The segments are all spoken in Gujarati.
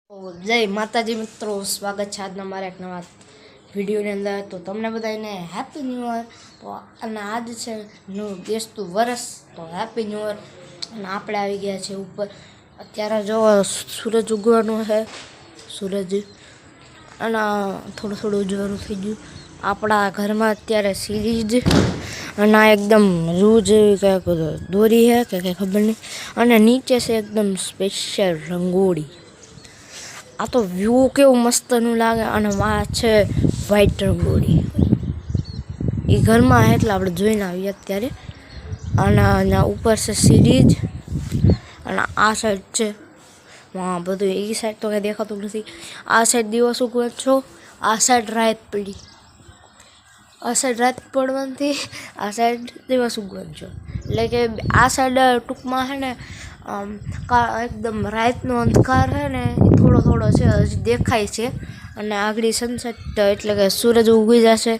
જય માતાજી મિત્રો, સ્વાગત છે આજના મારા એક નવા વિડીયોની અંદર। તો તમને બધાને હેપી ન્યૂ યર। તો અને આજ છે નું બેસતું વરસ, તો હેપી ન્યૂ યર। અને આપણે આવી ગયા છે ઉપર। અત્યારે જો સૂરજ ઉગવાનો છે, સૂરજ અને થોડું થોડું ઉજવાનું થઈ ગયું। આપણા ઘરમાં અત્યારે સિરીજ અને એકદમ રૂ જેવી કંઈક દોરી છે કે કંઈ ખબર નહીં, અને નીચે છે એકદમ સ્પેશિયલ રંગોળી। આ તો વ્યૂ કેવું મસ્તનું લાગે, અને આ છે વ્હાઈટ રંગોળી। એ ઘરમાં એટલે આપણે જોઈને આવીએ અત્યારે। અને ઉપર છે સિરીજ, અને આ સાઈડ છે બધું। એ સાઈડ તો કંઈ દેખાતું નથી। આ સાઈડ દિવસ ઉગવા છો, આ સાઈડ રાત પડી, આ સાઈડ રાત પડવાથી આ સાઈડ દિવસ ઉગવાનું છો। એટલે કે આ સાઈડ ટૂંકમાં છે ને એકદમ રાતનો અંધકાર છે ને થોડો થોડો છે, હજી દેખાય છે। અને આગળ સનસેટ એટલે કે સૂરજ ઉગી જશે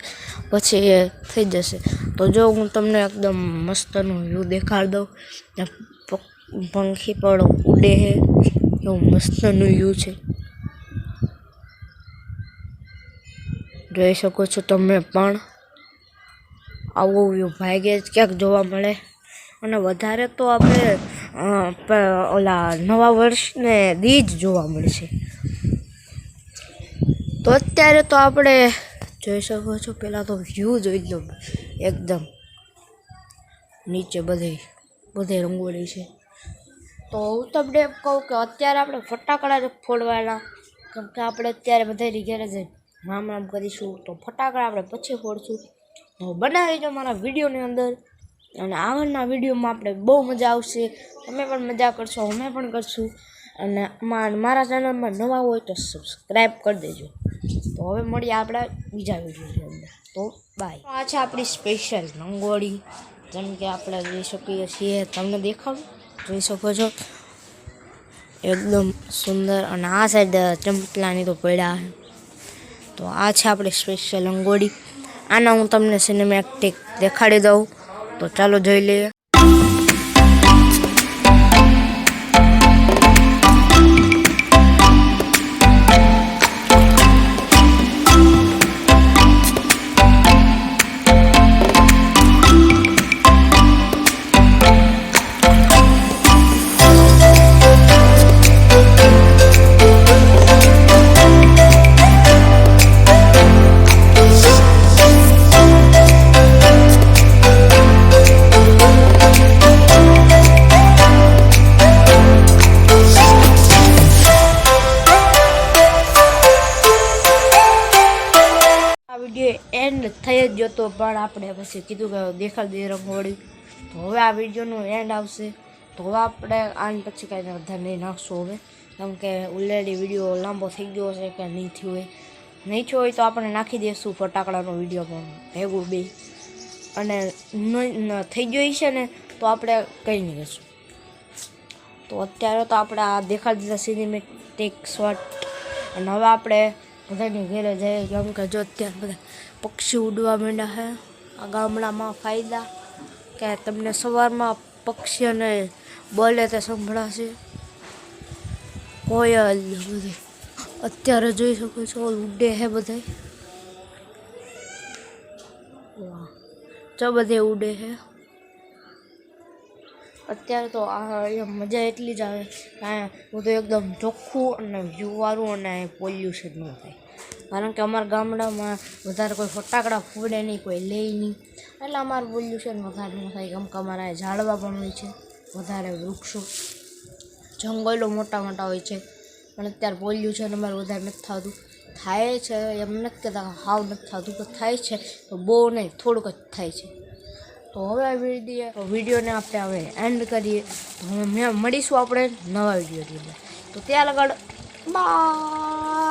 પછી થઈ જશે। તો જો હું તમને એકદમ મસ્તનું વ્યૂ દેખાડી દઉં। પંખી પણ ઉડે છે, એવું મસ્તનું વ્યૂ છે, જોઈ શકો છો તમે પણ। આવો વ્યૂ ભાગ્યે જ ક્યાંક જોવા મળે, અને વધારે તો આપણે ઓલા નવા વર્ષને દી જ જોવા મળશે। તો અત્યારે તો આપણે જોઈ શકો છો, પહેલાં તો વ્યૂ જોઈ લો એકદમ નીચે બધે રંગોળી છે। તો હું તમને એમ કહું કે અત્યારે આપણે ફટાકડા ફોડવાના, કેમ કે આપણે અત્યારે બધાની ઘરે જઈને રામ રામ કરીશું। તો ફટાકડા આપણે પછી ફોડશું। તો બનાવી જો મારા વિડીયોની અંદર, અને આગળના વિડીયોમાં આપણે બહુ મજા આવશે। તમે પણ મજા કરશો, અમે પણ કરશું। અને મારા ચેનલમાં નવા હોય તો સબસ્ક્રાઈબ કરી દેજો। તો હવે મળીએ આપણા બીજા વિડીયોની અંદર। તો બાય। આ છે આપણી સ્પેશિયલ રંગોળી, જેમ કે આપણે જોઈ શકીએ છીએ, તમને દેખાડું, જોઈ શકો છો એકદમ સુંદર। અને આ સાઈડ ચંપલાની તો પડ્યા છે। તો આ છે આપણી સ્પેશિયલ રંગોળી। આના હું તમને સિનેમેટિક દેખાડી દઉં, તો ચાલો જોઈ લઈએ। વિડીયો એન્ડ થઈ જ ગયો તો, પણ આપણે પછી કીધું કે દેખાડી દઈએ રંગોળી। તો હવે આ વિડીયોનું એન્ડ આવશે। તો હવે આપણે આને પછી કાંઈ વધારે નહીં નાખશું હવે, કેમ કે ઓલરેડી વિડીયો લાંબો થઈ ગયો છે કે નહીં થયો હોય તો આપણે નાખી દઈશું ફટાકડાનો વિડીયો પણ ભેગું બે, અને થઈ ગયો છે ને તો આપણે કંઈ નહીં કરશું। તો અત્યારે તો આપણે આ દેખાડી દીધા સિનેમેટિક શોટ, અને હવે આપણે બધાની ઘરે જઈએ, કેમ કે જો અત્યારે બધા પક્ષી ઉડવા માંડ્યા છે આ ગામડામાં। ફાયદા કે તમને સવારમાં પક્ષીઓને બોલે તે સંભળાશે, કોયલ બધે અત્યારે જોઈ શકો છો ઉડે છે બધા, જો બધે ઉડે છે અત્યારે। તો આ મજા એટલી જ આવે કે બધું એકદમ ચોખ્ખું અને વ્યૂવાળું, અને પોલ્યુશન ન થાય, કારણ કે અમારા ગામડામાં વધારે કોઈ ફટાકડા ફોડે નહીં, કોઈ લે નહીં, એટલે અમારું પોલ્યુશન વધારે ન થાય, કેમ કે અમારા ઝાડવા પણ હોય છે વધારે, વૃક્ષો જંગલો મોટા મોટા હોય છે, પણ અત્યારે પોલ્યુશન અમારે વધારે નથી થતું। થાય છે એમ નથી કહેતા હાવ નથી થતું, તો થાય છે તો બહુ નહીં, થોડુંક જ થાય છે। તો હવે આ વિડીયોને આપણે હવે એન્ડ કરીએ। તો મળીશું આપણે નવા વિડીયોની અંદર, તો ત્યાં લગાડ બાય।